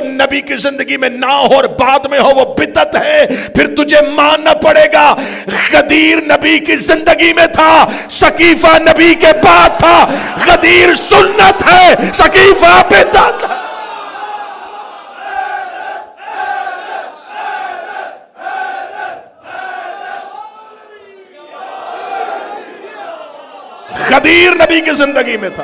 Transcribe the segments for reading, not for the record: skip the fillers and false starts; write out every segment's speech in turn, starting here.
نبی کی زندگی میں نہ ہو اور بعد میں ہو وہ بدعت ہے، پھر تجھے ماننا پڑے گا۔ غدیر نبی کی زندگی میں تھا، سقیفہ نبی کے بعد تھا۔ غدیر سنت ہے، سقیفہ بدعت ہے۔ غدیر نبی کی زندگی میں تھا۔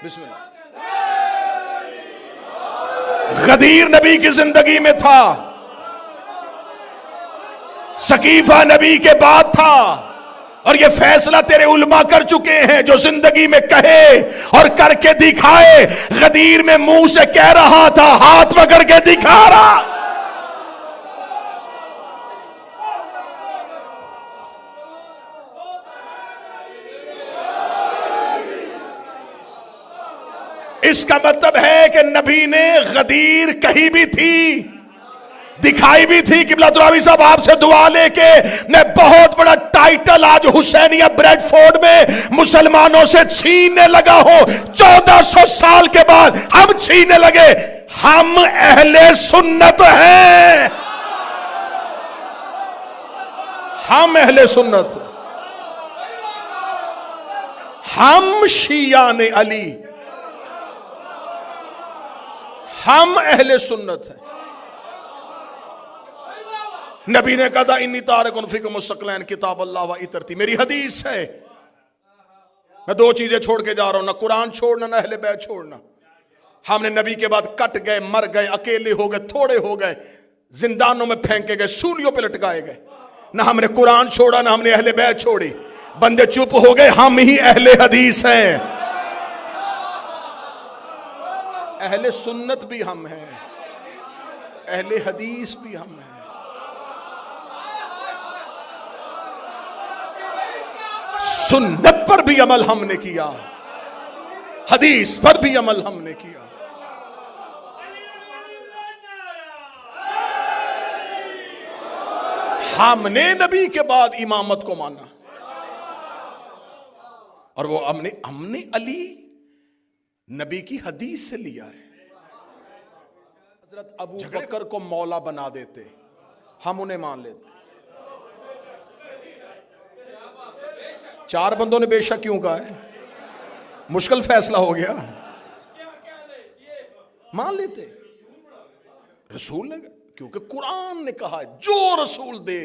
بسم اللہ۔ غدیر نبی کی زندگی میں تھا، سقیفہ نبی کے بعد تھا، اور یہ فیصلہ تیرے علماء کر چکے ہیں، جو زندگی میں کہے اور کر کے دکھائے۔ غدیر میں منہ سے کہہ رہا تھا، ہاتھ پکڑ کے دکھا رہا۔ اس کا مطلب ہے کہ نبی نے غدیر کہی بھی تھی، دکھائی بھی تھی۔ قبلہ دراوی صاحب آپ سے دعا لے کے میں بہت بڑا ٹائٹل آج حسینیہ بریڈ فورڈ میں مسلمانوں سے چھیننے لگا ہوں، 1400 سال کے بعد ہم چھیننے لگے۔ ہم اہل سنت ہیں، ہم اہل سنت، ہم شیعان علی، ہم اہل سنت ہیں۔ نبی نے کہا انی تارکن فیکم الثقلین کتاب اللہ و اطرتی، میری حدیث ہے، میں دو چیزیں چھوڑ کے جا رہا ہوں، نہ قرآن چھوڑنا نہ اہل بیت چھوڑنا۔ ہم نے نبی کے بعد کٹ گئے، مر گئے، اکیلے ہو گئے، تھوڑے ہو گئے، زندانوں میں پھینکے گئے، سولیوں پہ لٹکائے گئے۔ نہ ہم نے قرآن چھوڑا نہ ہم نے اہل بیت چھوڑی، بندے چپ ہو گئے۔ ہم ہی اہل حدیث ہیں، اہل سنت بھی ہم ہیں، اہل حدیث بھی ہم ہیں۔ سنت پر بھی عمل ہم نے کیا، حدیث پر بھی عمل ہم نے کیا۔ ہم نے نبی کے بعد امامت کو مانا، اور وہ ہم نے علی نبی کی حدیث سے لیا ہے۔ حضرت ابو بکر کو مولا بنا دیتے، ہم انہیں مان لیتے۔ 4 بندوں نے بے شک کیوں کہا ہے؟ مشکل فیصلہ ہو گیا، مان لیتے۔ رسول نے، کیونکہ قرآن نے کہا ہے جو رسول دے۔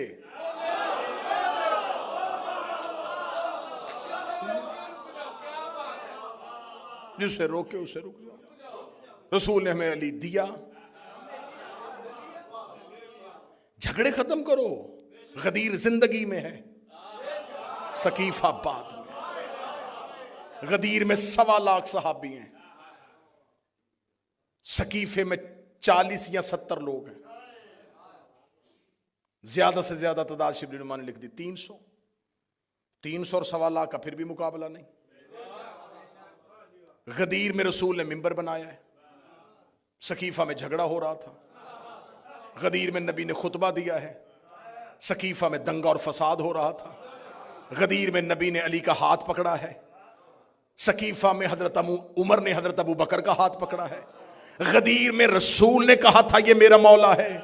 جسے روکے اسے رک جاؤ۔ رسول نے ہمیں علی دیا۔ جھگڑے ختم کرو، غدیر زندگی میں ہے، سقیفہ بعد میں۔ غدیر میں 1.25 لاکھ صحابی ہیں، سقیفے میں 40 یا 70 لوگ ہیں۔ زیادہ سے زیادہ تعداد شبلی علماء نے لکھ دی 300 اور 1.25 لاکھ کا پھر بھی مقابلہ نہیں۔ غدیر میں رسول نے منبر بنایا ہے، سقیفہ میں جھگڑا ہو رہا تھا۔ غدیر میں نبی نے خطبہ دیا ہے، سقیفہ میں دنگا اور فساد ہو رہا تھا۔ غدیر میں نبی نے علی کا ہاتھ پکڑا ہے، سقیفہ میں حضرت عمر نے حضرت ابو بکر کا ہاتھ پکڑا ہے۔ غدیر میں رسول نے کہا تھا یہ میرا مولا ہے،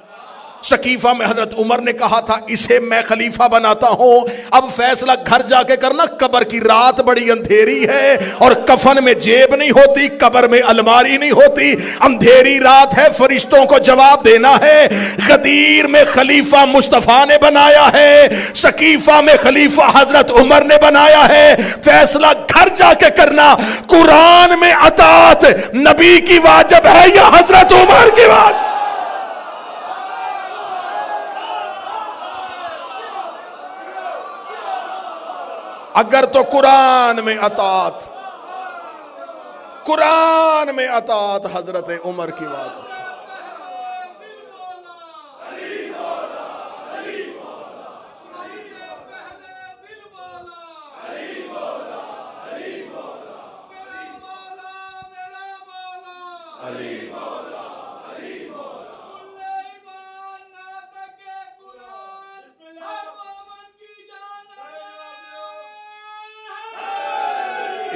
سقیفہ میں حضرت عمر نے کہا تھا اسے میں خلیفہ بناتا ہوں۔ اب فیصلہ گھر جا کے کرنا، قبر کی رات بڑی اندھیری ہے، اور کفن میں جیب نہیں ہوتی، قبر میں الماری نہیں ہوتی، اندھیری رات ہے، فرشتوں کو جواب دینا ہے۔ غدیر میں خلیفہ مصطفیٰ نے بنایا ہے، سقیفہ میں خلیفہ حضرت عمر نے بنایا ہے۔ فیصلہ گھر جا کے کرنا، قرآن میں اطاعت نبی کی واجب ہے یا حضرت عمر کی واجب؟ اگر تو قرآن میں اطاعت، قرآن میں اطاعت حضرت عمر کی واجب۔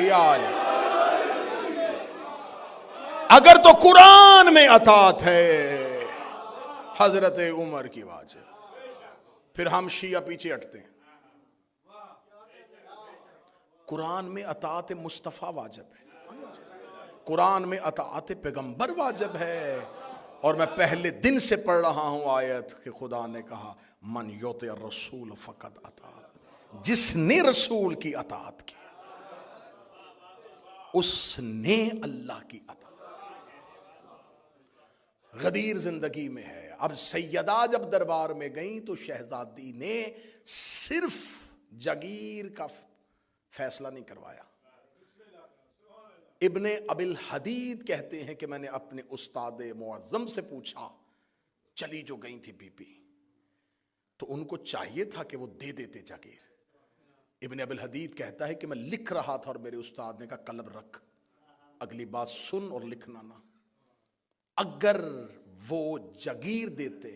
یا اگر تو قرآن میں اطاعت ہے حضرت عمر کی واجب، پھر ہم شیعہ پیچھے ہٹتے ہیں. قرآن میں اطاعت مصطفیٰ واجب ہے، قرآن میں اطاعت پیغمبر واجب ہے. اور میں پہلے دن سے پڑھ رہا ہوں آیت کہ خدا نے کہا من یطع الرسول فقد اطاع، جس نے رسول کی اطاعت کی اس نے اللہ کی اطاعت. غدیر زندگی میں ہے. اب سیدہ جب دربار میں گئیں تو شہزادی نے صرف جگیر کا فیصلہ نہیں کروایا. ابن ابی الحدید کہتے ہیں کہ میں نے اپنے استاد معظم سے پوچھا، چلی جو گئی تھی بی بی تو ان کو چاہیے تھا کہ وہ دے دیتے جاگیر. ابن ابی الحدید کہتا ہے کہ میں لکھ رہا تھا اور میرے استاد نے کہا قلم رکھ، اگلی بات سن اور لکھنا نہ. اگر وہ جاگیر دیتے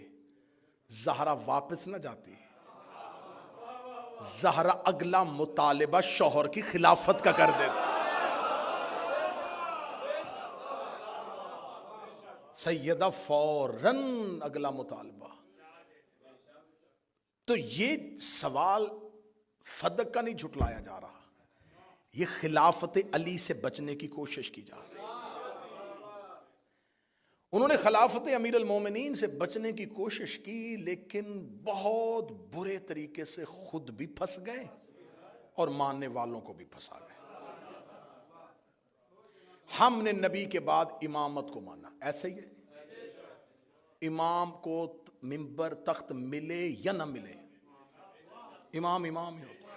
زہرا واپس نہ جاتی، زہرا اگلا مطالبہ شوہر کی خلافت کا کر دیتی. سیدہ فوراً اگلا مطالبہ. تو یہ سوال فدق کا نہیں جھٹلایا جا رہا، یہ خلافت علی سے بچنے کی کوشش کی جا رہی. انہوں نے خلافت امیر المومنین سے بچنے کی کوشش کی لیکن بہت برے طریقے سے خود بھی پھنس گئے اور ماننے والوں کو بھی پھنسا گئے. ہم نے نبی کے بعد امامت کو مانا، ایسا ہی ہے. امام کو منبر تخت ملے یا نہ ملے، امام امام ہی ہوتا.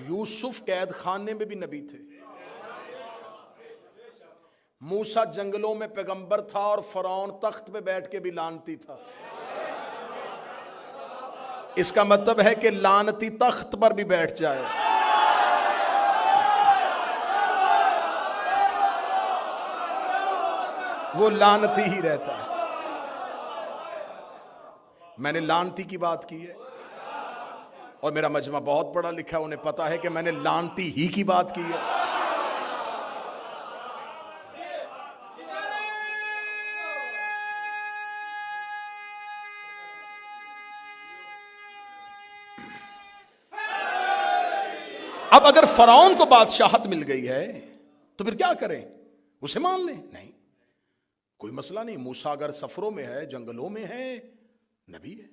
یوسف قید خانے میں بھی نبی تھے، موسیٰ جنگلوں میں پیغمبر تھا اور فرعون تخت پہ بیٹھ کے بھی لعنتی تھا. اس کا مطلب ہے کہ لعنتی تخت پر بھی بیٹھ جائے وہ لعنتی ہی رہتا ہے. میں نے لعنتی کی بات کی ہے اور میرا مجمع بہت پڑھا لکھا ہے، انہیں پتا ہے کہ میں نے لعنتی ہی کی بات کی ہے. اب اگر فرعون کو بادشاہت مل گئی ہے تو پھر کیا کریں؟ اسے مان لیں؟ نہیں، کوئی مسئلہ نہیں. موسیٰ اگر سفروں میں ہے، جنگلوں میں ہے، نبی ہے.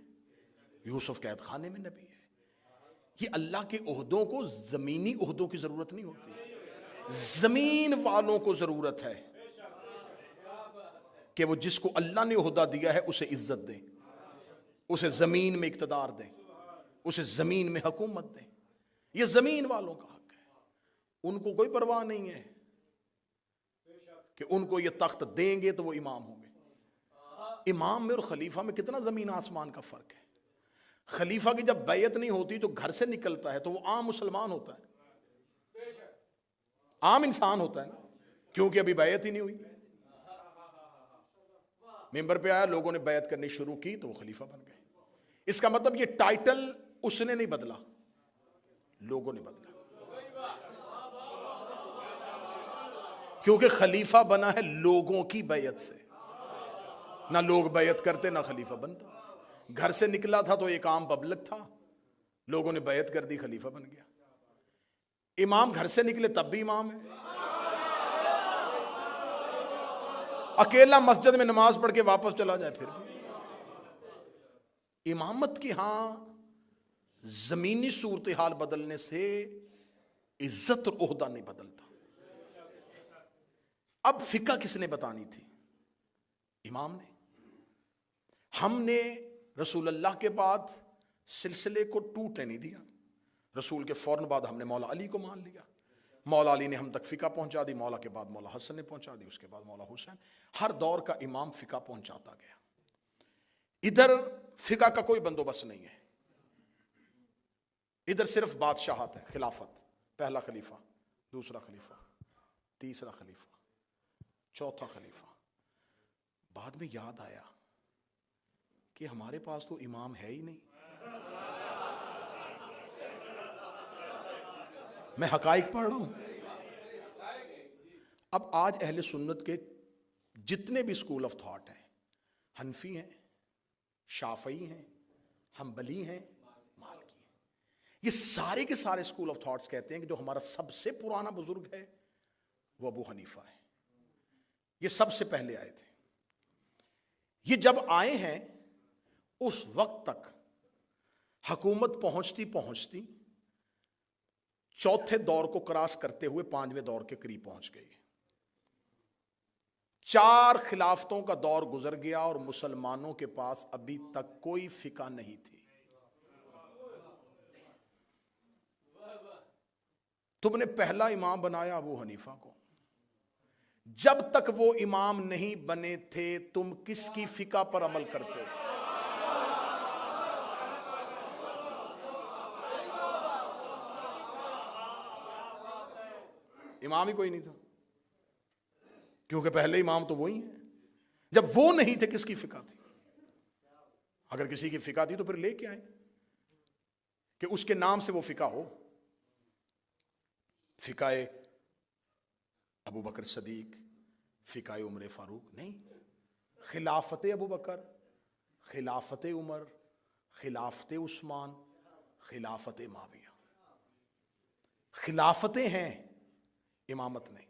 یوسف قید خانے میں نبی ہے. یہ اللہ کے عہدوں کو زمینی عہدوں کی ضرورت نہیں ہوتی، زمین والوں کو ضرورت ہے کہ وہ جس کو اللہ نے عہدہ دیا ہے اسے عزت دیں، اسے زمین میں اقتدار دیں، اسے زمین میں حکومت دیں. یہ زمین والوں کا حق ہے. ان کو کوئی پرواہ نہیں ہے کہ ان کو یہ تخت دیں گے تو وہ امام ہوں گے. امام میں اور خلیفہ میں کتنا زمین آسمان کا فرق ہے. خلیفہ کی جب بیعت نہیں ہوتی تو گھر سے نکلتا ہے تو وہ عام مسلمان ہوتا ہے، عام انسان ہوتا ہے نا، کیونکہ ابھی بیعت ہی نہیں ہوئی. ممبر پہ آیا، لوگوں نے بیعت کرنی شروع کی تو وہ خلیفہ بن گئے. اس کا مطلب یہ ٹائٹل اس نے نہیں بدلا، لوگوں نے بدلا. کیونکہ خلیفہ بنا ہے لوگوں کی بیعت سے، نہ لوگ بیعت کرتے نہ خلیفہ بنتا. گھر سے نکلا تھا تو ایک عام پبلک تھا، لوگوں نے بیعت کر دی، خلیفہ بن گیا. امام گھر سے نکلے تب بھی امام ہے. اکیلا مسجد میں نماز پڑھ کے واپس چلا جائے پھر بھی امامت کی. ہاں، زمینی صورتحال بدلنے سے عزت اور عہدہ نہیں بدلتا. اب فقہ کس نے بتانی تھی؟ امام نے. ہم نے رسول اللہ کے بعد سلسلے کو ٹوٹنے نہیں دیا. رسول کے فوراً بعد ہم نے مولا علی کو مان لیا. مولا علی نے ہم تک فقہ پہنچا دی، مولا کے بعد مولا حسن نے پہنچا دی، اس کے بعد مولا حسین. ہر دور کا امام فقہ پہنچاتا گیا. ادھر فقہ کا کوئی بندوبست نہیں ہے، ادھر صرف بادشاہت ہے، خلافت. پہلا خلیفہ، دوسرا خلیفہ، تیسرا خلیفہ، چوتھا خلیفہ. بعد میں یاد آیا کہ ہمارے پاس تو امام ہے ہی نہیں. میں حقائق پڑھ رہا ہوں. اب آج اہل سنت کے جتنے بھی اسکول آف تھاٹ ہیں، حنفی ہیں، شافعی ہیں، حنبلی ہیں، مالکی ہیں، یہ سارے کے سارے اسکول آف تھاٹس کہتے ہیں کہ جو ہمارا سب سے پرانا بزرگ ہے وہ ابو حنیفہ ہے. یہ سب سے پہلے آئے تھے. یہ جب آئے ہیں اس وقت تک حکومت پہنچتی پہنچتی چوتھے دور کو کراس کرتے ہوئے پانچویں دور کے قریب پہنچ گئی. 4 خلافتوں کا دور گزر گیا اور مسلمانوں کے پاس ابھی تک کوئی فقہ نہیں تھی. تم نے پہلا امام بنایا ابو حنیفہ کو. جب تک وہ امام نہیں بنے تھے تم کس کی فقہ پر عمل کرتے تھے؟ امام ہی کوئی نہیں تھا، کیونکہ پہلے امام تو وہی ہیں. جب وہ نہیں تھے کس کی فقہ تھی؟ اگر کسی کی فقہ تھی تو پھر لے کے آئیں کہ اس کے نام سے وہ فقہ ہو. فقہ ابو بکر صدیق، فقہ عمر فاروق نہیں. خلافت ابو بکر، خلافت عمر، خلافت عثمان، خلافت معاویہ. خلافتیں ہیں، امامت نہیں.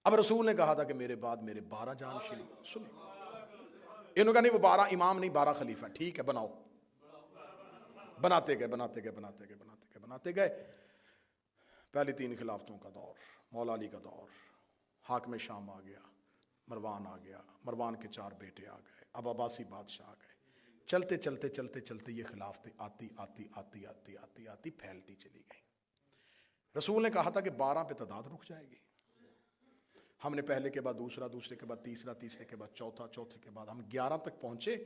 اب رسول نے کہا تھا کہ میرے بعد میرے 12 جانشین. سنیں، انہوں نے کہا نہیں وہ 12 امام نہیں 12 خلیفہ. ٹھیک ہے بناؤ. بناتے گئے بناتے گئے بناتے گئے بناتے گئے بناتے گئے. پہلی 3 خلافتوں کا دور، مولا علی کا دور، حاکم شام آ گیا، مروان آ گیا، مروان کے 4 بیٹے آ گئے، اب عباسی بادشاہ آ گئے. چلتے چلتے چلتے چلتے یہ خلافتیں آتی آتی آتی آتی آتی آتی پھیلتی چلی گئی. رسول نے کہا تھا کہ 12 پہ تعداد رک جائے گی. ہم نے پہلے کے بعد دوسرا، دوسرے کے بعد تیسرا، تیسرے کے بعد چوتھا، چوتھے کے بعد ہم 11 تک پہنچے.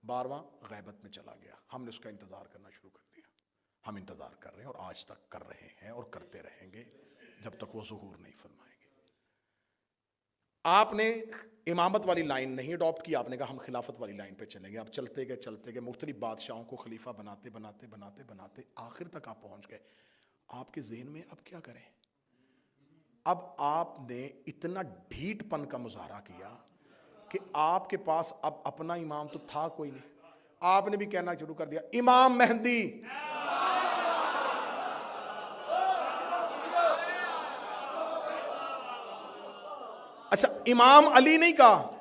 12واں غیبت میں چلا گیا. ہم نے اس کا انتظار کرنا شروع کر دیا. ہم انتظار کر رہے ہیں اور آج تک کر رہے ہیں اور کرتے رہیں گے جب تک وہ ظہور نہیں فرمائیں گے. آپ نے امامت والی لائن نہیں اڈاپٹ کی، آپ نے کہا ہم خلافت والی لائن پہ چلیں گے. اب چلتے گئے مختلف بادشاہوں کو خلیفہ بناتے بناتے بناتے بناتے آخر تک آپ پہنچ گئے. آپ کے ذہن میں اب کیا کریں؟ اب آپ نے اتنا ڈھیٹ پن کا مظاہرہ کیا کہ آپ کے پاس اب اپنا امام تو تھا کوئی نہیں. آپ نے بھی کہنا شروع کر دیا امام مہدی. اچھا امام علی نہیں کہا؟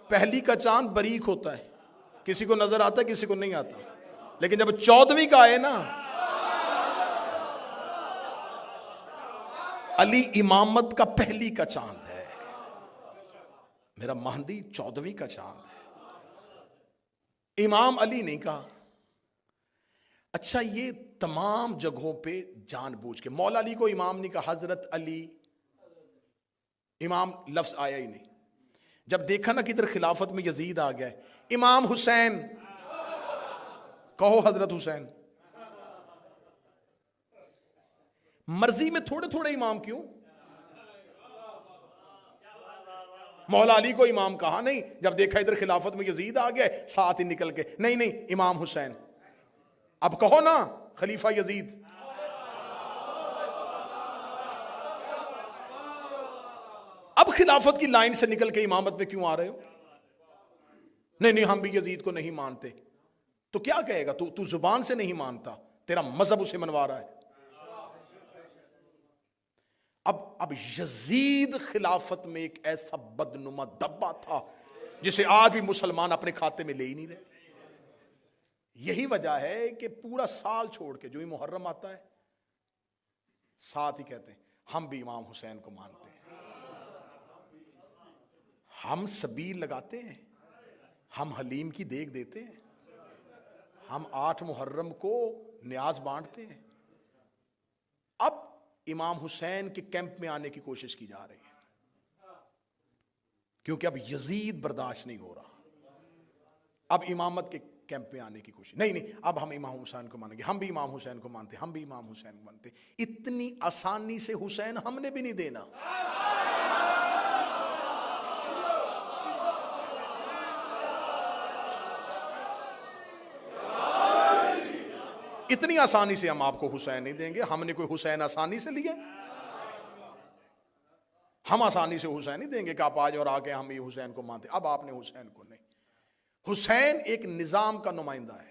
پہلی کا چاند باریک ہوتا ہے، کسی کو نظر آتا ہے کسی کو نہیں آتا، لیکن جب 14ویں کا آئے نا، علی امامت کا پہلی کا چاند ہے، میرا مہدی 14ویں کا چاند ہے. امام علی نہیں کہا. اچھا یہ تمام جگہوں پہ جان بوجھ کے مولا علی کو امام نہیں کہا، حضرت علی امام لفظ آیا ہی نہیں. جب دیکھا نا کہ ادھر خلافت میں یزید آ گیا ہے، امام حسین کہو حضرت حسین. مرضی میں تھوڑے تھوڑے امام کیوں؟ مولا علی کو امام کہا نہیں، جب دیکھا ادھر خلافت میں یزید آ گیا ہے ساتھ ہی نکل کے نہیں امام حسین. اب کہو نا خلیفہ یزید. اب خلافت کی لائن سے نکل کے امامت پہ کیوں آ رہے ہو؟ نہیں ہم بھی یزید کو نہیں مانتے. تو کیا کہے گا؟ تو زبان سے نہیں مانتا، تیرا مذہب اسے منوا رہا ہے. اب یزید خلافت میں ایک ایسا بدنما دبا تھا جسے آج بھی مسلمان اپنے کھاتے میں لے ہی نہیں رہے. یہی وجہ ہے کہ پورا سال چھوڑ کے جو ہی محرم آتا ہے ساتھ ہی کہتے ہیں ہم بھی امام حسین کو مانتے ہیں. ہم سبیل لگاتے ہیں، ہم حلیم کی دیگ دیتے ہیں، ہم 8 محرم کو نیاز بانٹتے ہیں. اب امام حسین کے کیمپ میں آنے کی کوشش کی جا رہی ہے کیونکہ اب یزید برداشت نہیں ہو رہا. اب امامت کے کیمپ میں آنے کی کوشش نہیں اب ہم امام حسین کو مانیں گے، ہم بھی امام حسین کو مانتے، ہم بھی امام حسین کو مانتے. اتنی آسانی سے حسین ہم نے بھی نہیں دینا. اتنی آسانی سے ہم آپ کو حسین نہیں دیں گے. ہم نے کوئی حسین آسانی سے لیے؟ ہم آسانی سے حسین نہیں دیں گے کہ آپ آج اور آگے ہم یہ حسین کو مانتے. اب آپ نے حسین کو نہیں. حسین ایک نظام کا نمائندہ ہے.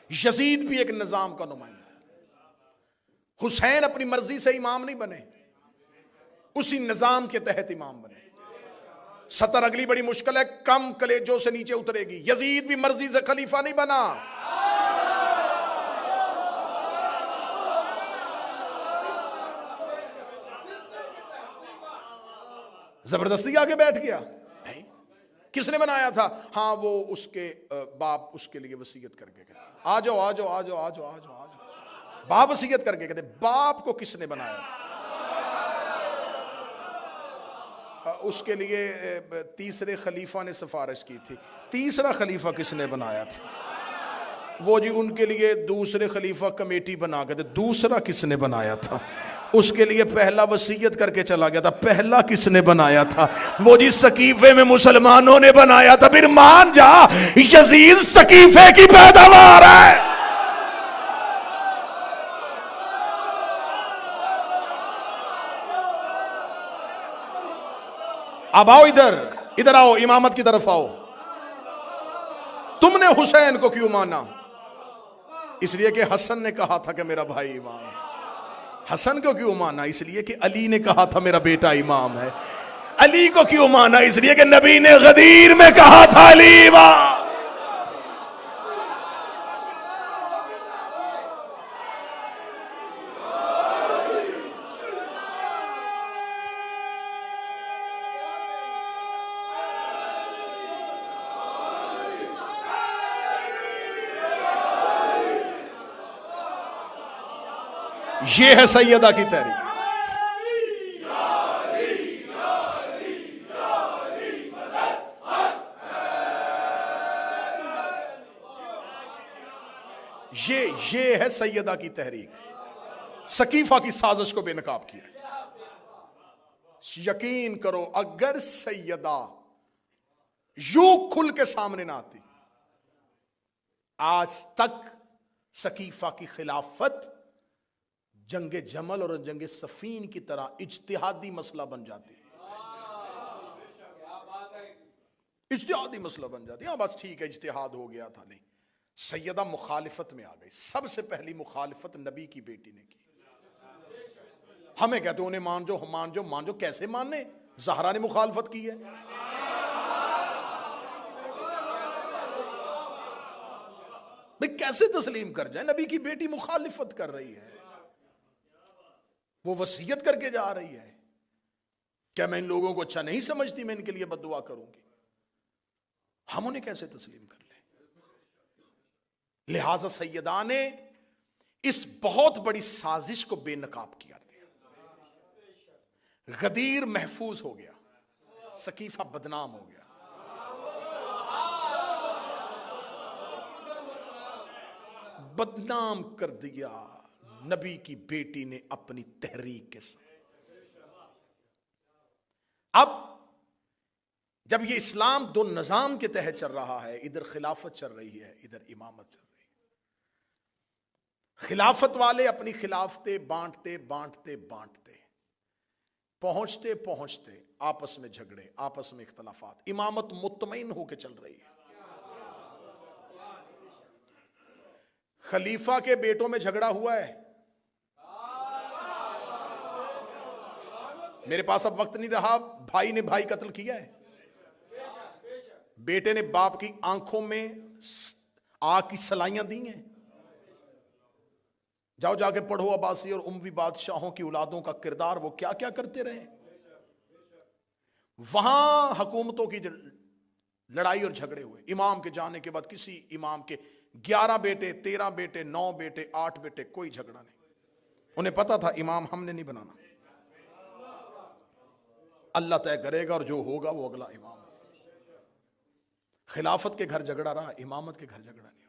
یزید بھی ایک نظام کا نمائندہ ہے. حسین اپنی مرضی سے امام نہیں بنے, اسی نظام کے تحت امام بنے. سطر اگلی بڑی مشکل ہے, کم کلیجوں سے نیچے اترے گی. یزید بھی مرضی سے خلیفہ نہیں بنا, زبردستی آگے بیٹھ گیا. نہیں, کس نے بنایا تھا؟ ہاں وہ اس کے باپ اس کے لیے وصیت کر کے کہتے آ جاؤ آ جاؤ آ جاؤ آ جاؤ آ جاؤ آ جاؤ. باپ وصیت کر کے کہتے باپ کو کس نے بنایا تھا؟ اس کے لیے تیسرے خلیفہ نے سفارش کی تھی. تیسرا خلیفہ کس نے بنایا تھا؟ وہ جی ان کے لیے دوسرے خلیفہ کمیٹی بنا کے تھے. دوسرا کس نے بنایا تھا؟ اس کے لیے پہلا وصیت کر کے چلا گیا تھا. پہلا کس نے بنایا تھا؟ وہ جی سقیفے میں مسلمانوں نے بنایا تھا. پھر مان جا یزید سقیفے کی پیداوار ہے. اب آؤ ادھر آؤ, امامت کی طرف آؤ. تم نے حسین کو کیوں مانا؟ اس لیے کہ حسن نے کہا تھا کہ میرا بھائی امام ہے. حسن کو کیوں مانا؟ اس لیے کہ علی نے کہا تھا میرا بیٹا امام ہے. علی کو کیوں مانا؟ اس لیے کہ نبی نے غدیر میں کہا تھا علی امام. یہ ہے سیدہ کی تحریک. یہ ہے سیدہ کی تحریک. سقیفہ کی سازش کو بے نقاب کیا. یقین کرو اگر سیدہ یوں کھل کے سامنے نہ آتی, آج تک سقیفہ کی خلافت جنگ جمل اور جنگ صفین کی طرح اجتہادی مسئلہ بن جاتی. اجتہادی مسئلہ بن جاتی. ہاں بس ٹھیک ہے اجتہاد ہو گیا تھا. نہیں, سیدہ مخالفت میں آ گئی. سب سے پہلی مخالفت نبی کی بیٹی نے کی. ہمیں کہتے انہیں مان جو, مان جو, مان جو. کیسے ماننے؟ زہرا نے مخالفت کی ہے. بھئی کیسے تسلیم کر جائے؟ نبی کی بیٹی مخالفت کر رہی ہے, وہ وصیت کر کے جا رہی ہے. کیا میں ان لوگوں کو اچھا نہیں سمجھتی؟ میں ان کے لیے بد دعا کروں گی. ہم انہیں کیسے تسلیم کر لیں؟ لہذا سیدہ نے اس بہت بڑی سازش کو بے نقاب کیا. غدیر محفوظ ہو گیا, سقیفہ بدنام ہو گیا. بدنام کر دیا نبی کی بیٹی نے اپنی تحریک کے ساتھ. اب جب یہ اسلام دو نظام کے تحت چل رہا ہے, ادھر خلافت چل رہی ہے, ادھر امامت چل رہی ہے. خلافت والے اپنی خلافتیں بانٹتے بانٹتے بانٹتے پہنچتے پہنچتے آپس میں جھگڑے, آپس میں اختلافات. امامت مطمئن ہو کے چل رہی ہے. خلیفہ کے بیٹوں میں جھگڑا ہوا ہے. میرے پاس اب وقت نہیں رہا. بھائی نے بھائی قتل کیا ہے. بیٹے نے باپ کی آنکھوں میں آگ کی سلائیاں دی ہیں. جاؤ جا کے پڑھو عباسی اور اموی بادشاہوں کی اولادوں کا کردار, وہ کیا کیا کرتے رہے. وہاں حکومتوں کی لڑائی اور جھگڑے ہوئے. امام کے جانے کے بعد کسی امام کے 11 بیٹے, 13 بیٹے, 9 بیٹے, 8 بیٹے, کوئی جھگڑا نہیں. انہیں پتا تھا امام ہم نے نہیں بنانا, اللہ طے کرے گا اور جو ہوگا وہ اگلا امام. خلافت کے گھر جھگڑا رہا, امامت کے گھر جھگڑا نہیں.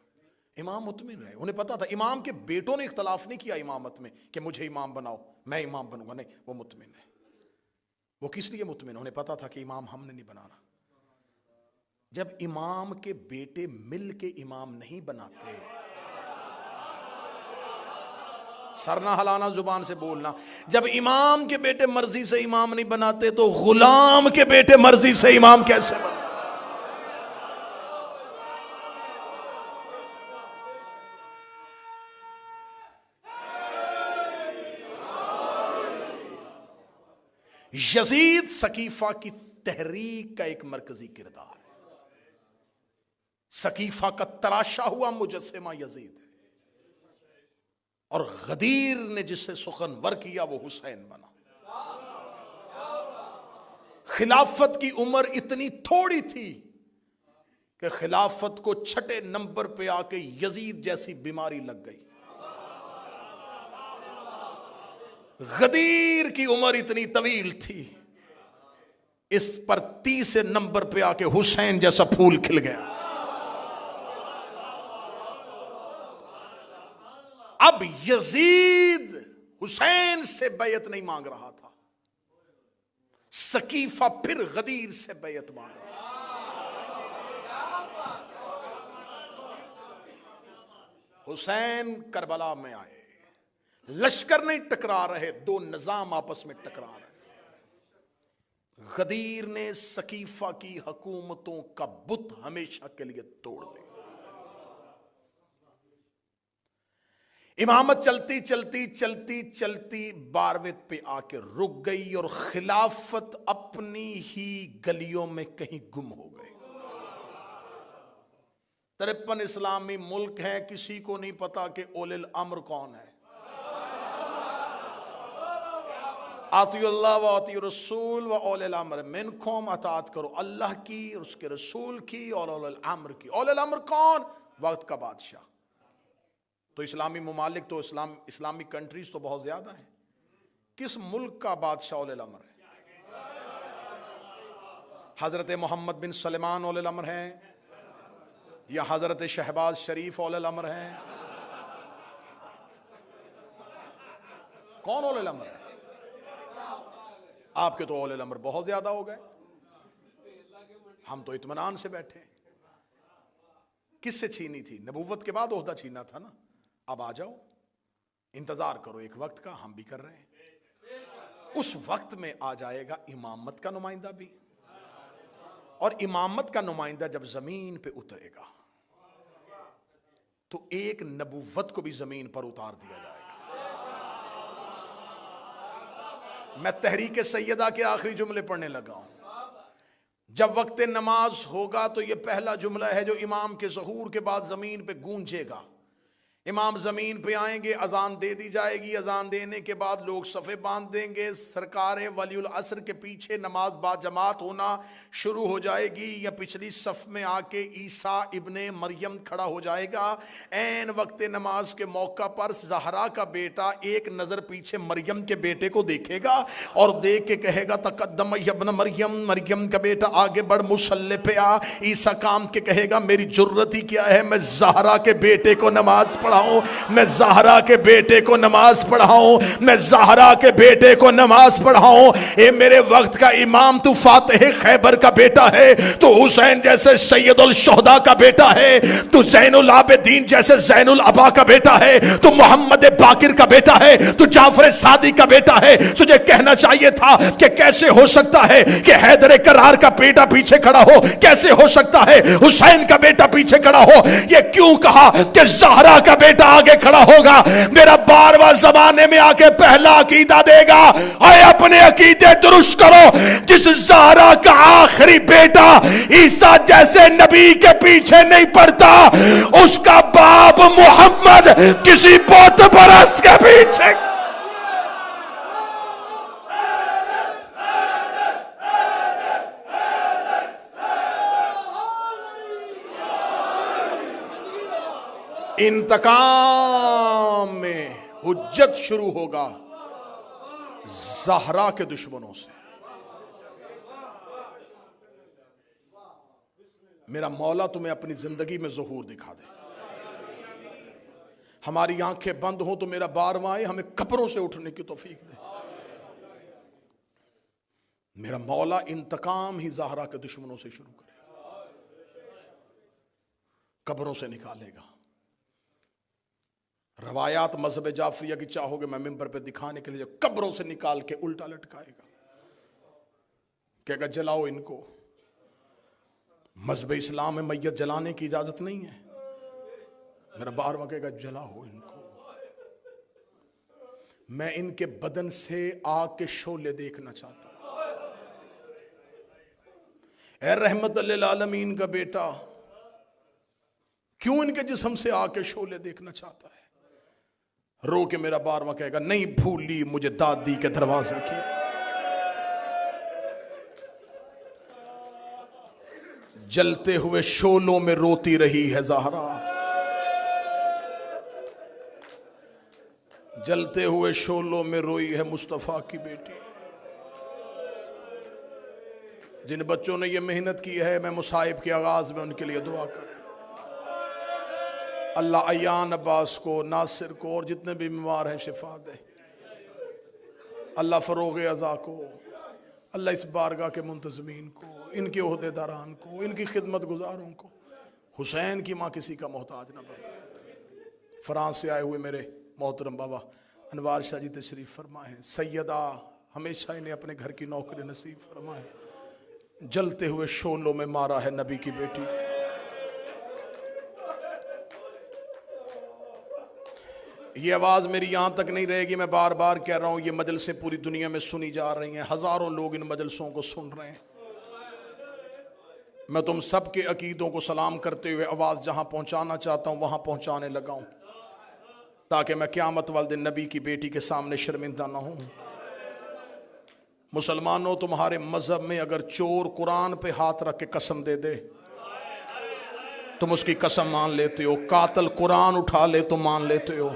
امام مطمئن رہے. انہیں پتا تھا امام کے بیٹوں نے اختلاف نہیں کیا امامت میں کہ مجھے امام بناؤ میں امام بنوں گا. نہیں, وہ مطمئن ہے. وہ کس لیے مطمئن؟ انہیں پتا تھا کہ امام ہم نے نہیں بنانا. جب امام کے بیٹے مل کے امام نہیں بناتے سر نہ ہلانا، زبان سے بولنا. جب امام کے بیٹے مرضی سے امام نہیں بناتے تو غلام کے بیٹے مرضی سے امام کیسے بناتے؟ یزید سقیفہ کی تحریک کا ایک مرکزی کردار ہے. سقیفہ کا تراشا ہوا مجسمہ یزید ہے، اور غدیر نے جسے سخنور کیا وہ حسین بنا. خلافت کی عمر اتنی تھوڑی تھی کہ خلافت کو چھٹے نمبر پہ آ کے یزید جیسی بیماری لگ گئی. غدیر کی عمر اتنی طویل تھی، اس پر 30 نمبر پہ آ کے حسین جیسا پھول کھل گیا. اب یزید حسین سے بیعت نہیں مانگ رہا تھا، سقیفہ پھر غدیر سے بیعت مانگ رہا. حسین کربلا میں آئے، لشکر نہیں ٹکرا رہے، دو نظام آپس میں ٹکرا رہے. غدیر نے سقیفہ کی حکومتوں کا بت ہمیشہ کے لیے توڑ دیا. امامت چلتی چلتی چلتی چلتی 12ویں پہ آ کے رک گئی، اور خلافت اپنی ہی گلیوں میں کہیں گم ہو گئی. 53 اسلامی ملک ہیں، کسی کو نہیں پتا کہ اولی الامر کون ہے. اطیعوا اللہ و اطیعوا الرسول و اولی الامر منکم، اطاعت کرو اللہ کی اور اس کے رسول کی اور اولی الامر کی. اولی الامر کون؟ وقت کا بادشاہ. تو اسلامی ممالک تو اسلامی کنٹریز تو بہت زیادہ ہیں. کس ملک کا بادشاہ اولی الامر ہے؟ حضرت محمد بن سلمان اولی الامر ہیں، یا حضرت شہباز شریف اولی الامر ہیں؟ کون اولی الامر ہے؟ آپ کے تو اولی الامر بہت زیادہ ہو گئے، ہم تو اطمینان سے بیٹھے. کس سے چھینی تھی؟ نبوت کے بعد عہدہ چھینا تھا نا. اب آ جاؤ، انتظار کرو ایک وقت کا، ہم بھی کر رہے ہیں. اس وقت میں آ جائے گا امامت کا نمائندہ بھی، اور امامت کا نمائندہ جب زمین پہ اترے گا تو ایک نبوت کو بھی زمین پر اتار دیا جائے گا. میں تحریک سیدہ کے آخری جملے پڑھنے لگا ہوں. جب وقت نماز ہوگا تو یہ پہلا جملہ ہے جو امام کے ظہور کے بعد زمین پہ گونجے گا. امام زمین پہ آئیں گے، اذان دے دی جائے گی. اذان دینے کے بعد لوگ صفیں باندھ دیں گے. سرکار ولی العصر کے پیچھے نماز با جماعت ہونا شروع ہو جائے گی، یا پچھلی صف میں آ کے عیسیٰ ابن مریم کھڑا ہو جائے گا. عین وقت نماز کے موقع پر زہرا کا بیٹا ایک نظر پیچھے مریم کے بیٹے کو دیکھے گا اور دیکھ کے کہے گا تقدم ابن مریم، مریم کا بیٹا آگے بڑھ، مصلی پہ آ. عیسیٰ کام کے کہے گا میری جرت ہی کیا ہے، میں زہرا کے بیٹے کو نماز پڑھاؤں، میں زہرا کے بیٹے کو نماز پڑھاؤں، میں زہرا کے بیٹے کو نماز پڑھاؤں. اے میرے وقت کا امام، تو فاتح خیبر کا بیٹا ہے، تو حسین جیسے سید الشہداء کا بیٹا ہے، تو زین العابدین جیسے زین العبا کا بیٹا ہے، تو محمد باقر کا بیٹا ہے، تو جعفر صادق کا بیٹا ہے. تجھے کہنا چاہیے تھا کہ کیسے ہو سکتا ہے کہ حیدر کرار کا بیٹا پیچھے کھڑا ہو، کیسے ہو سکتا ہے حسین کا بیٹا پیچھے کھڑا ہو. یہ کیوں کہا کہ زہرا کا بیٹا آگے کھڑا ہوگا؟ میرا 12واں زمانے میں آ کے پہلا عقیدہ دے گا. اے اپنے عقیدے درست کرو. جس زہرا کا آخری بیٹا عیسیٰ جیسے نبی کے پیچھے نہیں پڑتا، اس کا باپ محمد کسی بت پرست کے پیچھے. انتقام میں حجت شروع ہوگا زہرا کے دشمنوں سے. میرا مولا تمہیں اپنی زندگی میں ظہور دکھا دے. ہماری آنکھیں بند ہوں تو میرا 12واں آئے، ہمیں قبروں سے اٹھنے کی توفیق دے. میرا مولا انتقام ہی زہرا کے دشمنوں سے شروع کرے، قبروں سے نکالے گا. روایات مذہب جعفریہ کی چاہو گے میں ممبر پہ دکھانے کے لیے، قبروں سے نکال کے الٹا لٹکائے گا، کہے گا جلاؤ ان کو۔ مذہب اسلام میں میت جلانے کی اجازت نہیں ہے، میرا بارواں کہے گا جلاؤ ان کو۔ میں ان کے بدن سے آگ کے شعلے دیکھنا چاہتا ہوں۔ اے رحمت للعالمین کا بیٹا، کیوں ان کے جسم سے آگ کے شعلے دیکھنا چاہتا ہے؟ رو کے میرا بارواں کہے گا نہیں بھولی مجھے دادی کے دروازے کی۔ جلتے ہوئے شعلوں میں روتی رہی ہے زہرا، جلتے ہوئے شعلوں میں روئی ہے مصطفیٰ کی بیٹی۔ جن بچوں نے یہ محنت کی ہے، میں مصائب کے آغاز میں ان کے لیے دعا کروں، اللہ ایان عباس کو، ناصر کو اور جتنے بھی بیمار ہیں شفا دے، اللہ فروغ عزا کو، اللہ اس بارگاہ کے منتظمین کو، ان کے عہدے داران کو، ان کی خدمت گزاروں کو، حسین کی ماں کسی کا محتاج نہ بنے۔ فرانس سے آئے ہوئے میرے محترم بابا انوار شاہ جی تشریف فرمائے، سیدہ ہمیشہ انہیں اپنے گھر کی نوکری نصیب فرمائے۔ جلتے ہوئے شعلوں میں مارا ہے نبی کی بیٹی۔ یہ آواز میری یہاں تک نہیں رہے گی، میں بار بار کہہ رہا ہوں، یہ مجلسیں پوری دنیا میں سنی جا رہی ہیں، ہزاروں لوگ ان مجلسوں کو سن رہے ہیں۔ میں تم سب کے عقیدوں کو سلام کرتے ہوئے آواز جہاں پہنچانا چاہتا ہوں وہاں پہنچانے لگا ہوں، تاکہ میں قیامت والے دن نبی کی بیٹی کے سامنے شرمندہ نہ ہوں۔ مسلمانوں، تمہارے مذہب میں اگر چور قرآن پہ ہاتھ رکھ کے قسم دے دے تم اس کی قسم مان لیتے ہو، قاتل قرآن اٹھا لے تو مان لیتے ہو۔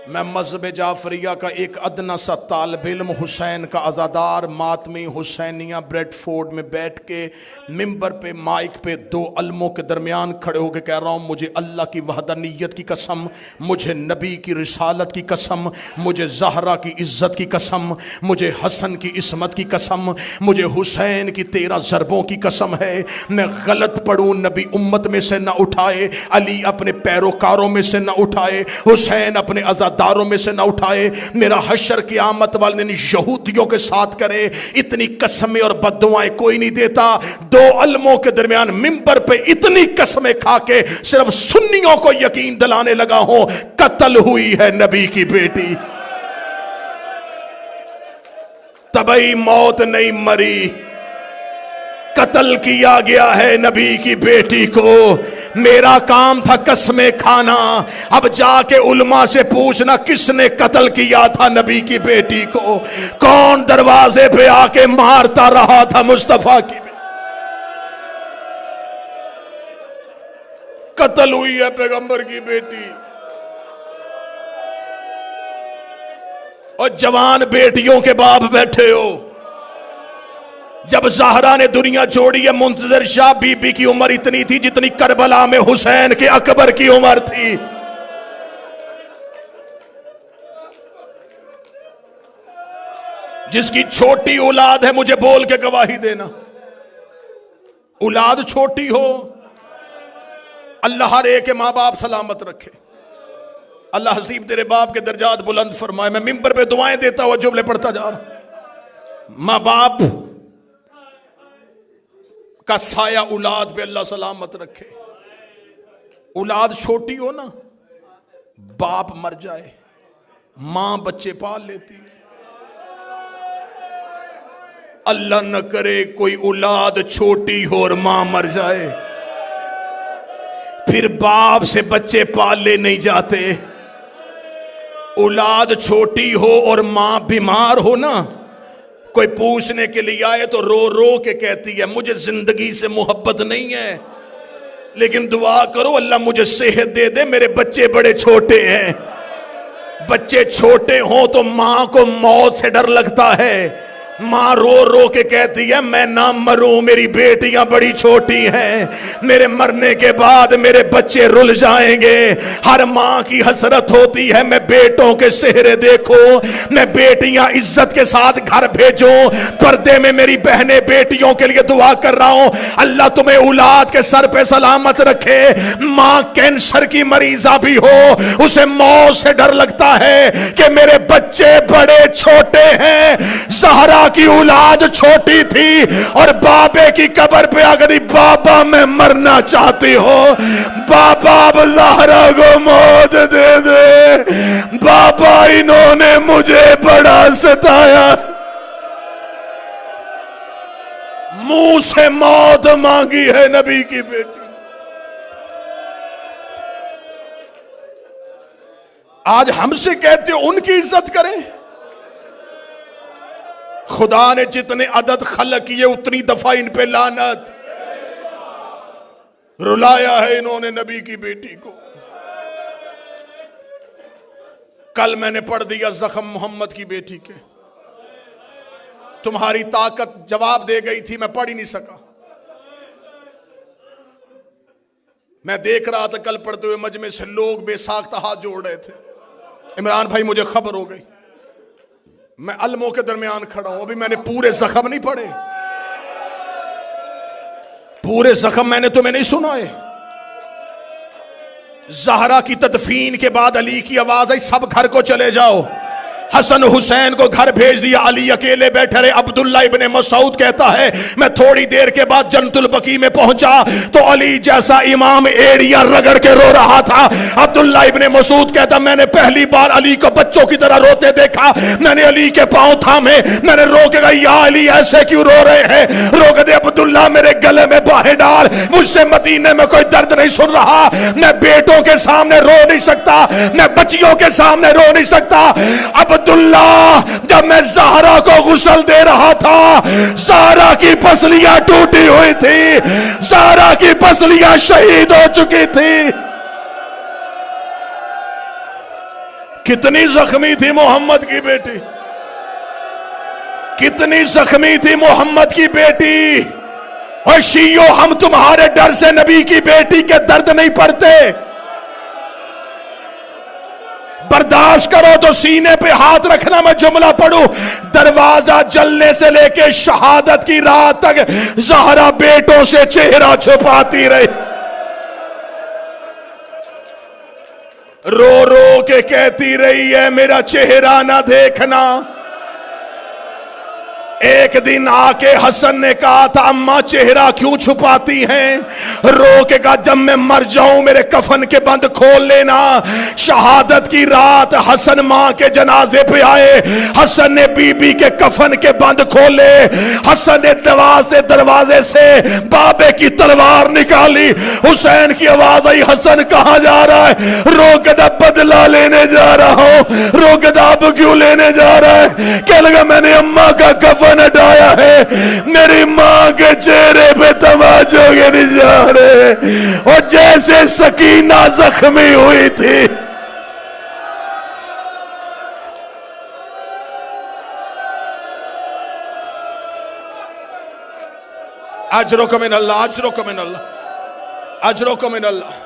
میں مذہب جعفریہ کا ایک ادنا سا طالب علم، حسین کا عزادار، ماتمی حسینیہ بریڈ فورڈ میں بیٹھ کے ممبر پہ مائک پہ دو علموں کے درمیان کھڑے ہو کے کہہ رہا ہوں، مجھے اللہ کی وحدانیت کی قسم، مجھے نبی کی رسالت کی قسم، مجھے زہرا کی عزت کی قسم، مجھے حسن کی عصمت کی قسم، مجھے حسین کی 13 ضربوں کی قسم ہے، میں غلط پڑھوں نبی امت میں سے نہ اٹھائے، علی اپنے پیروکاروں میں سے نہ اٹھائے، حسین اپنے داروں میں سے نہ اٹھائے، میرا حشر قیامت والے دن یہودیوں کے ساتھ کرے۔ اتنی قسمیں اور بددعائیں کوئی نہیں دیتا۔ دو علموں کے درمیان ممبر پہ اتنی قسمیں کھا کے صرف سنیوں کو یقین دلانے لگا ہوں، قتل ہوئی ہے نبی کی بیٹی، طبعی موت نہیں مری، قتل کیا گیا ہے نبی کی بیٹی کو۔ میرا کام تھا قسمیں کھانا، اب جا کے علماء سے پوچھنا کس نے قتل کیا تھا نبی کی بیٹی کو، کون دروازے پہ آ کے مارتا رہا تھا مصطفیٰ کی بیٹی۔ قتل ہوئی ہے پیغمبر کی بیٹی، اور جوان بیٹیوں کے باپ بیٹھے ہو۔ جب زہرا نے دنیا چھوڑی ہے، منتظر شاہ بی بی کی عمر اتنی تھی جتنی کربلا میں حسین کے اکبر کی عمر تھی۔ جس کی چھوٹی اولاد ہے مجھے بول کے گواہی دینا، اولاد چھوٹی ہو، اللہ ہر ایک کے ماں باپ سلامت رکھے، اللہ حسیب تیرے باپ کے درجات بلند فرمائے۔ میں ممبر پہ دعائیں دیتا ہوا جملے پڑھتا جا رہا ہوں۔ ماں باپ کا سایہ اولاد پہ اللہ سلامت رکھے۔ اولاد چھوٹی ہو نا، باپ مر جائے، ماں بچے پال لیتی، اللہ نہ کرے کوئی اولاد چھوٹی ہو اور ماں مر جائے، پھر باپ سے بچے پالے نہیں جاتے۔ اولاد چھوٹی ہو اور ماں بیمار ہو نا، کوئی پوچھنے کے لیے آئے تو رو رو کے کہتی ہے مجھے زندگی سے محبت نہیں ہے، لیکن دعا کرو اللہ مجھے صحت دے دے، میرے بچے بڑے چھوٹے ہیں۔ بچے چھوٹے ہوں تو ماں کو موت سے ڈر لگتا ہے، ماں رو رو کے کہتی ہے میں نہ مروں، میری بیٹیاں بڑی چھوٹی ہیں، میرے مرنے کے بعد میرے بچے رل جائیں گے۔ ہر ماں کی حسرت ہوتی ہے میں بیٹوں کے چہرے دیکھوں، میں بیٹیاں عزت کے ساتھ گھر بھیجوں۔ پردے میں میری بہنیں بیٹیوں کے لیے دعا کر رہا ہوں، اللہ تمہیں اولاد کے سر پہ سلامت رکھے۔ ماں کینسر کی مریضہ بھی ہو، اسے موت سے ڈر لگتا ہے کہ میرے بچے بڑے چھوٹے ہیں۔ زہرا کی اولاد چھوٹی تھی اور بابے کی قبر پہ آ گئی، بابا میں مرنا چاہتی ہوں، بابا اب زہرا کو موت دے دے، بابا انہوں نے مجھے بڑا ستایا۔ منہ سے موت مانگی ہے نبی کی بیٹی۔ آج ہم سے کہتے ہو ان کی عزت کریں۔ خدا نے جتنے عدد خلق کیے اتنی دفعہ ان پہ لعنت۔ رلایا ہے انہوں نے نبی کی بیٹی کو۔ کل میں نے پڑھ دیا زخم محمد کی بیٹی کے، تمہاری طاقت جواب دے گئی تھی، میں پڑھ ہی نہیں سکا۔ میں دیکھ رہا تھا کل پڑھتے ہوئے مجمع سے لوگ بے ساختہ ہاتھ جوڑ رہے تھے۔ عمران بھائی مجھے خبر ہو گئی، میں علموں کے درمیان کھڑا ہوں، ابھی میں نے پورے زخم نہیں پڑھے، پورے زخم میں نے تمہیں نہیں سنائے۔ زہرا کی تدفین کے بعد علی کی آواز آئی سب گھر کو چلے جاؤ۔ حسن حسین کو گھر بھیج دیا، علی اکیلے بیٹھے رہے۔ عبداللہ ابن مسعود کہتا ہے میں تھوڑی دیر کے بعد جنت البقیع میں پہنچا تو علی جیسا امام ایڑیاں رگڑ کے رو رہا تھا۔ عبداللہ ابن مسعود کہتا میں نے پہلی بار علی کو بچوں کی طرح روتے دیکھا، میں نے علی کے پاؤں تھامے، میں نے رو کے کہا یا علی ایسے کیوں رو رہے ہیں؟ رو کے دے عبداللہ میرے گلے میں باہیں ڈال، مجھ سے مدینے میں کوئی درد نہیں سن رہا، میں بیٹوں کے سامنے رو نہیں سکتا، میں بچیوں کے سامنے رو نہیں سکتا۔ عبداللہ جب میں زہرا کو غسل دے رہا تھا، زہرا کی پسلیاں ٹوٹی ہوئی تھی، زہرا کی پسلیاں شہید ہو چکی تھی۔ کتنی زخمی تھی محمد کی بیٹی، کتنی زخمی تھی محمد کی بیٹی۔ اور شیعو ہم تمہارے ڈر سے نبی کی بیٹی کے درد نہیں پڑتے، برداشت کرو تو سینے پہ ہاتھ رکھنا۔ میں جملہ پڑھوں، دروازہ جلنے سے لے کے شہادت کی رات تک زہرا بیٹوں سے چہرہ چھپاتی رہی، رو رو کے کہتی رہی ہے میرا چہرہ نہ دیکھنا۔ ایک دن آ کے حسن نے کہا تھا اماں چہرہ کیوں چھپاتی ہیں؟ رو کے کہا جب میں مر جاؤں میرے کفن کے بند کھول لینا۔ شہادت کی رات حسن ماں کے جنازے پہ آئے، حسن نے بی بی کے کفن کے بند کھولے، حسن نے دروازے سے بابے کی تلوار نکالی۔ حسین کی آواز آئی حسن کہاں جا رہا ہے؟ رو کے کہا بدلہ لینے جا رہا ہوں۔ رو کے کہا اب کیوں لینے جا رہا ہے؟ کہنے لگا میں نے اماں کا کفن ہٹایا ہے، میری ماں کے چہرے پہ تماچوں کے نشانے، اور جیسے سکینہ زخمی ہوئی تھی۔ اجرکم من اللہ، اجرکم من اللہ، اجرکم من اللہ۔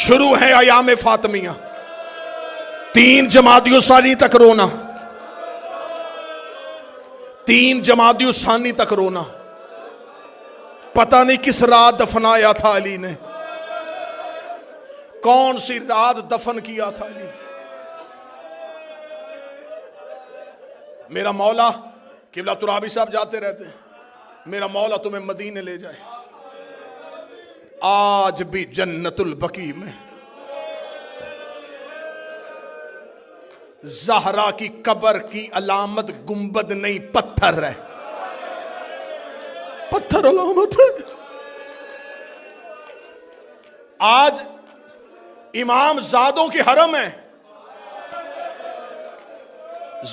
شروع ہے ایام فاطمیہ، 3 جمادی الثانی تک رونا، 3 جمادی الثانی تک رونا۔ پتہ نہیں کس رات دفنایا تھا علی نے، کون سی رات دفن کیا تھا علی۔ میرا مولا قبلہ ترابی صاحب جاتے رہتے ہیں، میرا مولا تمہیں مدینے لے جائے۔ آج بھی جنت البقیع میں زہرا کی قبر کی علامت گنبد نہیں پتھر ہے، پتھر علامت ہے۔ آج امام زادوں کی حرم ہے،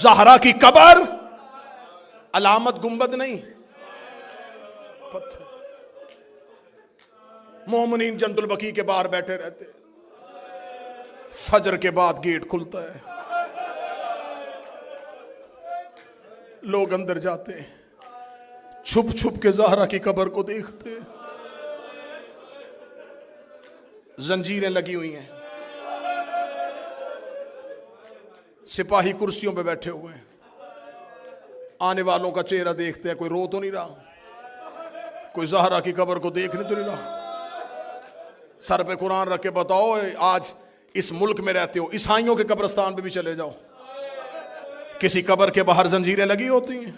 زہرا کی قبر علامت گنبد نہیں پتھر۔ مومنین جنت البقیع کے باہر بیٹھے رہتے، فجر کے بعد گیٹ کھلتا ہے، لوگ اندر جاتے ہیں، چھپ چھپ کے زہرا کی قبر کو دیکھتے ہیں، زنجیریں لگی ہوئی ہیں، سپاہی کرسیوں پہ بیٹھے ہوئے ہیں، آنے والوں کا چہرہ دیکھتے ہیں، کوئی رو تو نہیں رہا، کوئی زہرا کی قبر کو دیکھنے تو نہیں رہا۔ سر پہ قرآن رکھ کے بتاؤ، آج اس ملک میں رہتے ہو، عیسائیوں کے قبرستان پہ بھی چلے جاؤ، کسی قبر کے باہر زنجیریں لگی ہوتی ہیں؟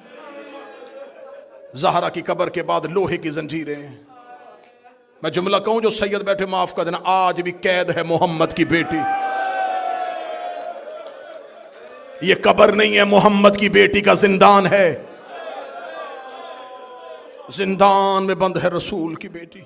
زہرا کی قبر کے بعد لوہے کی زنجیریں ہیں۔ میں جملہ کہوں جو سید بیٹھے معاف کر دینا، آج بھی قید ہے محمد کی بیٹی۔ یہ قبر نہیں ہے، محمد کی بیٹی کا زندان ہے، زندان میں بند ہے رسول کی بیٹی۔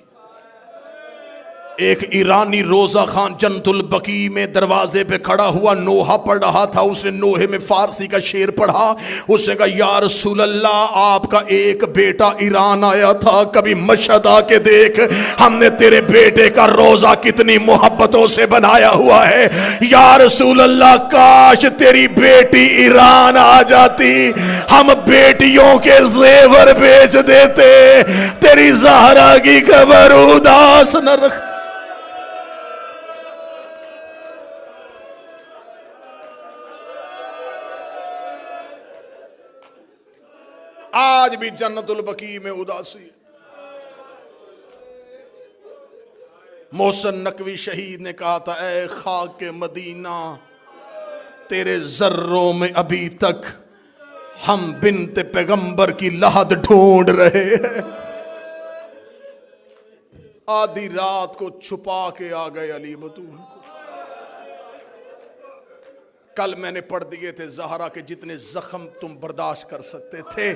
ایک ایرانی روزہ خان جنت البقیع میں دروازے پہ کھڑا ہوا نوحہ پڑھ رہا تھا، اس نے نوحے میں فارسی کا شعر پڑھا، اس نے کہا یا رسول اللہ آپ کا ایک بیٹا ایران آیا تھا، کبھی مشہد آ کے دیکھ، ہم نے تیرے بیٹے کا روزہ کتنی محبتوں سے بنایا ہوا ہے، یا رسول اللہ کاش تیری بیٹی ایران آ جاتی، ہم بیٹیوں کے زیور بیچ دیتے، تیری زہرا کی قبر اداس نہ رکھ۔ آج بھی جنت البقیع میں اداسی ہے۔ محسن نقوی شہید نے کہا تھا اے خاک مدینہ تیرے ذروں میں ابھی تک ہم بنت پیغمبر کی لحد ڈھونڈ رہے ہیں۔ آدھی رات کو چھپا کے آ گئے علی بطول کو۔ کل میں نے پڑھ دیے تھے زہرا کے جتنے زخم تم برداشت کر سکتے تھے،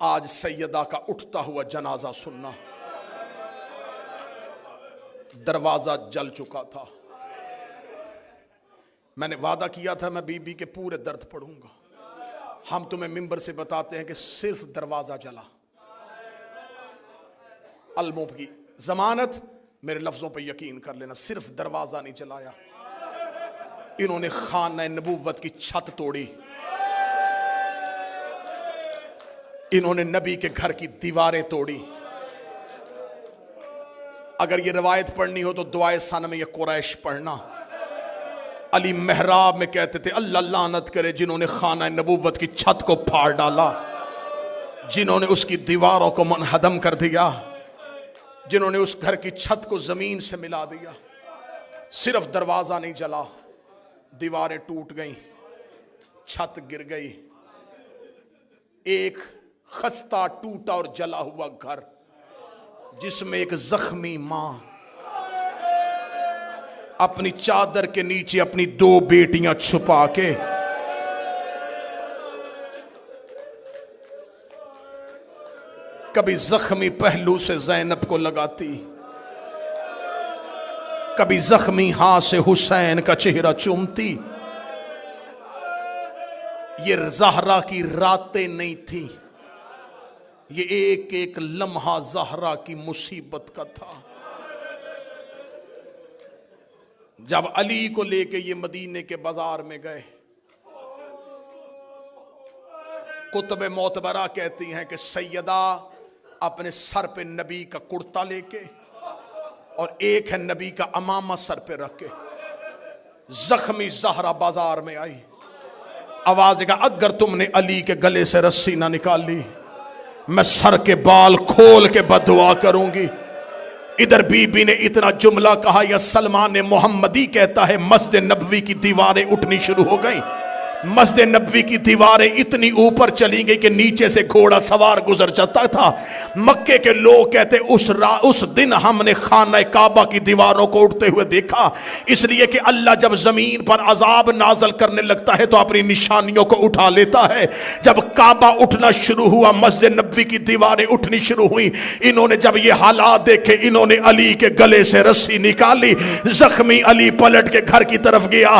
آج سیدہ کا اٹھتا ہوا جنازہ سننا۔ دروازہ جل چکا تھا، میں نے وعدہ کیا تھا میں بی بی کے پورے درد پڑھوں گا، ہم تمہیں ممبر سے بتاتے ہیں کہ صرف دروازہ جلا۔ علموں کی ضمانت، میرے لفظوں پہ یقین کر لینا، صرف دروازہ نہیں جلایا، انہوں نے خانہ نبوت کی چھت توڑی، انہوں نے نبی کے گھر کی دیواریں توڑی۔ اگر یہ روایت پڑھنی ہو تو دعائے ثنا میں یہ قریش پڑھنا۔ علی محراب میں کہتے تھے اللہ لعنت کرے جنہوں نے خانہ نبوت کی چھت کو پھاڑ ڈالا، جنہوں نے اس کی دیواروں کو منہدم کر دیا، جنہوں نے اس گھر کی چھت کو زمین سے ملا دیا۔ صرف دروازہ نہیں جلا، دیواریں ٹوٹ گئیں، چھت گر گئی، ایک خستہ ٹوٹا اور جلا ہوا گھر جس میں ایک زخمی ماں اپنی چادر کے نیچے اپنی دو بیٹیاں چھپا کے کبھی زخمی پہلو سے زینب کو لگاتی، کبھی زخمی ہاتھ سے حسین کا چہرہ چومتی۔ یہ زہرا کی راتیں نہیں تھی، یہ ایک ایک لمحہ زہرا کی مصیبت کا تھا۔ جب علی کو لے کے یہ مدینے کے بازار میں گئے، کتب معتبرہ کہتی ہیں کہ سیدہ اپنے سر پہ نبی کا کرتا لے کے اور ایک ہے نبی کا امامہ سر پہ رکھ کے زخمی زہرا بازار میں آئی، آواز دے گا اگر تم نے علی کے گلے سے رسی نہ نکال لی میں سر کے بال کھول کے بددعا کروں گی۔ ادھر بی بی نے اتنا جملہ کہا یا سلمان محمدی کہتا ہے مسجد نبوی کی دیواریں اٹھنی شروع ہو گئیں، مسجد نبوی کی دیواریں اتنی اوپر چلی گئی کہ نیچے سے گھوڑا سوار گزر جاتا تھا۔ مکے کے لوگ کہتے اس دن ہم نے خانہ کعبہ کی دیواروں کو اٹھتے ہوئے دیکھا، اس لیے کہ اللہ جب زمین پر عذاب نازل کرنے لگتا ہے تو اپنی نشانیوں کو اٹھا لیتا ہے۔ جب کعبہ اٹھنا شروع ہوا، مسجد نبوی کی دیواریں اٹھنی شروع ہوئیں، انہوں نے جب یہ حالات دیکھے انہوں نے علی کے گلے سے رسی نکالی، زخمی علی پلٹ کے گھر کی طرف گیا،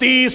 30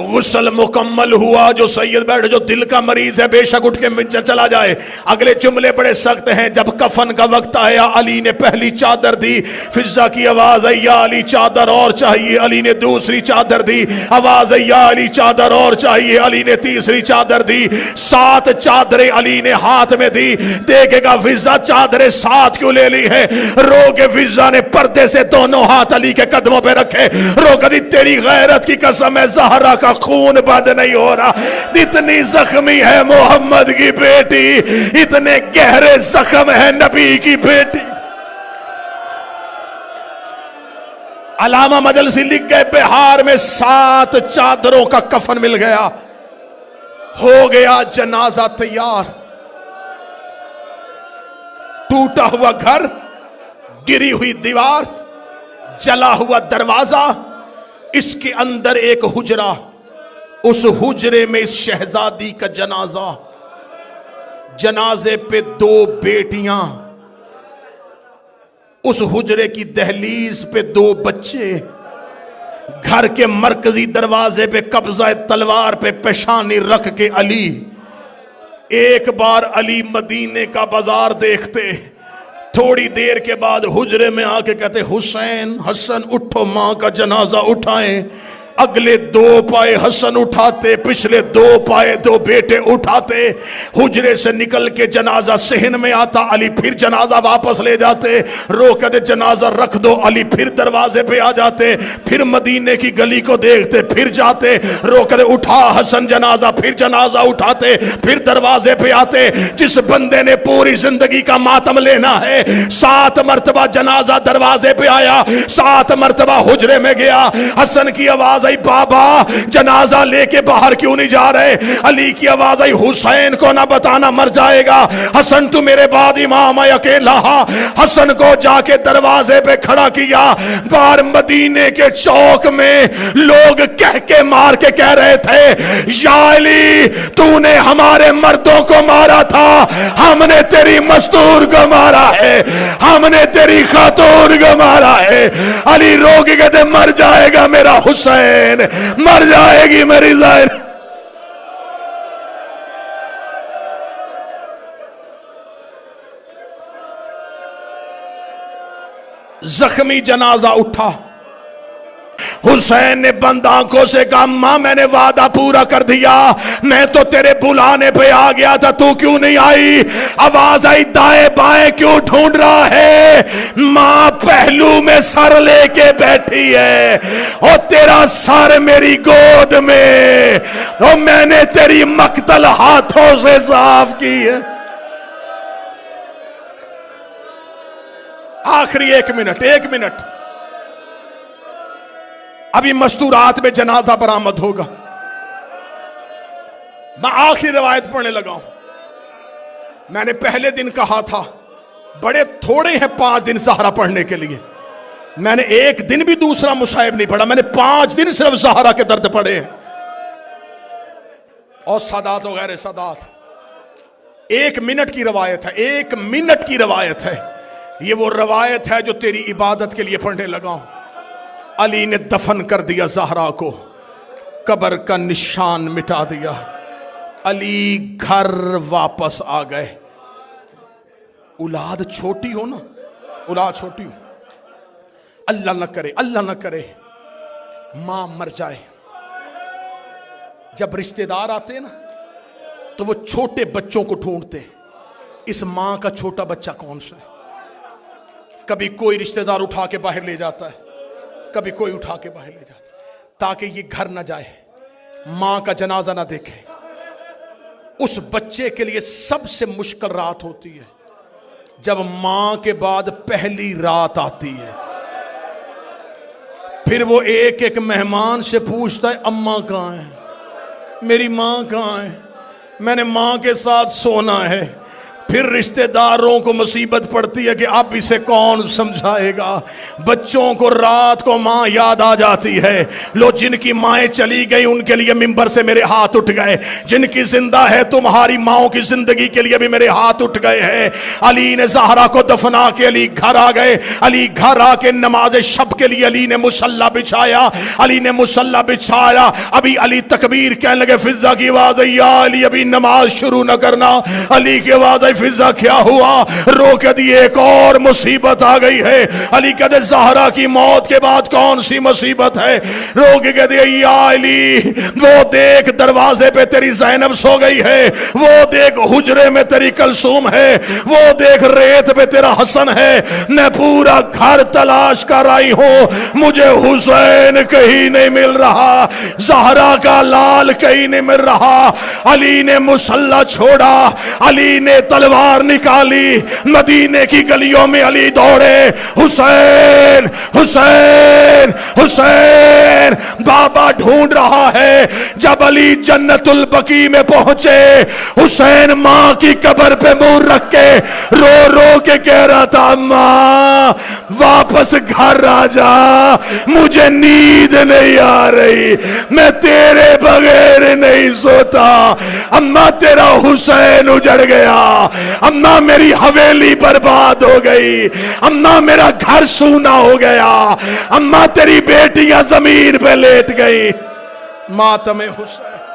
غسل مکمل ہوا. جو سید بیٹھے جو دل کا مریض ہے بے شک اٹھ کے منچر چلا جائے. اگلے جملے بڑے سخت ہیں. جب کفن کا وقت آیا علی نے پہلی چادر دی. فضا کی آواز آئی یا علی چادر اور چاہیے. علی نے دوسری چادر دی. آواز آئی یا علی چادر اور چاہیے. علی نے تیسری چادر دی. 7 چادریں علی نے ہاتھ میں دی. دیکھے گا فضا چادریں 7 کیوں لے لی ہے. رو کے فضا نے پردے سے دونوں ہاتھ علی کے قدموں پہ رکھے. رو کہتی تیری غیرت کی قسم ہے زہرا کا خون بند نہیں ہو رہا. اتنی زخمی ہے محمد کی بیٹی, اتنے گہرے زخم ہے نبی کی بیٹی. علامہ مجلسی لکھ گئے بہار میں 7 چادروں کا کفن مل گیا. ہو گیا جنازہ تیار. ٹوٹا ہوا گھر, گری ہوئی دیوار, جلا ہوا دروازہ, اس کے اندر ایک حجرہ. اس حجرے میں اس شہزادی کا جنازہ. جنازے پہ 2 بیٹیاں. اس حجرے کی دہلیز پہ 2 بچے. گھر کے مرکزی دروازے پہ قبضہ تلوار پہ پیشانی رکھ کے علی. ایک بار علی مدینے کا بازار دیکھتے, تھوڑی دیر کے بعد حجرے میں آ کے کہتے حسین حسن اٹھو ماں کا جنازہ اٹھائیں. اگلے 2 پائے حسن اٹھاتے, پچھلے 2 پائے 2 بیٹے اٹھاتے. حجرے سے نکل کے جنازہ صحن میں آتا, علی پھر جنازہ واپس لے جاتے. رو کہتے جنازہ رکھ دو, علی پھر دروازے پہ آ جاتے. پھر مدینے کی گلی کو دیکھتے, پھر جاتے. رو کہتے اٹھا حسن جنازہ, پھر جنازہ اٹھاتے, پھر دروازے پہ آتے. جس بندے نے پوری زندگی کا ماتم لینا ہے, 7 مرتبہ جنازہ دروازے پہ آیا, 7 مرتبہ حجرے میں گیا. حسن کی آواز آئی بابا جنازہ لے کے باہر کیوں نہیں جا رہے. علی کی آواز آئی حسین کو نہ بتانا مر جائے گا. حسن تو میرے بعد امام ہے اکیلا. حسن کو جا کے دروازے پہ کھڑا کیا. باہر مدینے کے چوک میں لوگ کہہ کے مار کے کہہ رہے تھے یا علی تو نے ہمارے مردوں کو مارا تھا, ہم نے تیری مستور کو مارا ہے, ہم نے تیری خاتون کو مارا ہے. علی رو کے کہتے مر جائے گا میرا حسین, مر جائے گی میری زائر. زخمی جنازہ اٹھا. حسین نے بند آنکھوں سے کہا ماں میں نے وعدہ پورا کر دیا, میں تو تیرے بلانے پہ آ گیا تھا, تو کیوں نہیں آئی. آواز آئی دائیں بائیں کیوں ڈھونڈ رہا ہے. ماں پہلو میں سر لے کے بیٹھی ہے, اور تیرا سر میری گود میں, اور میں نے تیری مقتل ہاتھوں سے صاف کی ہے. آخری 1 منٹ, ابھی مستورات میں جنازہ برآمد ہوگا. میں آخری روایت پڑھنے لگا ہوں. میں نے پہلے دن کہا تھا بڑے تھوڑے ہیں 5 دن زہرا پڑھنے کے لیے. میں نے 1 دن بھی دوسرا مصائب نہیں پڑھا, میں نے 5 دن صرف زہرا کے درد پڑھے ہیں. اور سادات و غیر سادات. 1 منٹ کی روایت ہے, 1 منٹ کی روایت ہے. یہ وہ روایت ہے جو تیری عبادت کے لیے پڑھنے لگا ہوں. علی نے دفن کر دیا زہرا کو, قبر کا نشان مٹا دیا. علی گھر واپس آ گئے. اولاد چھوٹی ہو نا, اولاد چھوٹی ہو, اللہ نہ کرے ماں مر جائے. جب رشتہ دار آتے نا تو وہ چھوٹے بچوں کو ڈھونڈتے, اس ماں کا چھوٹا بچہ کون سا ہے. کبھی کوئی رشتہ دار اٹھا کے باہر لے جاتا ہے, کبھی کوئی اٹھا کے باہر لے جاتا ہے, تاکہ یہ گھر نہ جائے, ماں کا جنازہ نہ دیکھے. اس بچے کے لیے سب سے مشکل رات ہوتی ہے جب ماں کے بعد پہلی رات آتی ہے. پھر وہ ایک ایک مہمان سے پوچھتا ہے اماں کہاں ہے, میری ماں کہاں ہے, میں نے ماں کے ساتھ سونا ہے. پھر رشتہ داروں کو مصیبت پڑتی ہے کہ اب اسے کون سمجھائے گا. بچوں کو رات کو ماں یاد آ جاتی ہے. لو جن کی مائیں چلی گئی ان کے لیے ممبر سے میرے ہاتھ اٹھ گئے. جن کی زندہ ہے تمہاری ماؤں کی زندگی کے لیے بھی میرے ہاتھ اٹھ گئے ہیں. علی نے زہرا کو دفنا کے علی گھر آ گئے. علی گھر آ کے نماز شب کے لیے علی نے مصلی بچھایا. علی نے مصلی بچھایا. ابھی علی تکبیر کہنے لگے. فضا کی آواز آئی یا علی ابھی نماز شروع نہ کرنا. علی کی آواز آئی فضا کیا ہوا؟ رو کے دی ایک اور مصیبت آ گئی ہے. علی کہتے زہرا کی موت کے بعد کون سی مصیبت ہے؟ رو کے کہتے یا علی وہ دیکھ دروازے پہ تیری زینب سو گئی ہے. وہ دیکھ حجرے میں تیری کلثوم ہے. وہ دیکھ ریت پہ تیرا حسن ہے. میں پورا گھر تلاش کر آئی ہوں مجھے حسین کہیں نہیں مل رہا. زہرا کا لال کہیں نہیں مل رہا. علی نے مصلی چھوڑا. علی نے تلوار نکالی. مدینے کی گلیوں میں علی دوڑے. حسین حسین حسین. بابا ڈھونڈ رہا ہے. جب علی جنت البقیع میں پہنچے حسین ماں کی قبر پہ منہ رکھ کے رو رو کے کہہ رہا تھا ماں واپس گھر آ جا مجھے نیند نہیں آ رہی. میں تیرے بغیر نہیں سوتا. اماں تیرا حسین اجڑ گیا. اماں میری حویلی برباد ہو گئی. اماں میرا گھر سونا ہو گیا. اماں تیری بیٹیاں زمین پہ لیٹ گئی. ماتم حسین.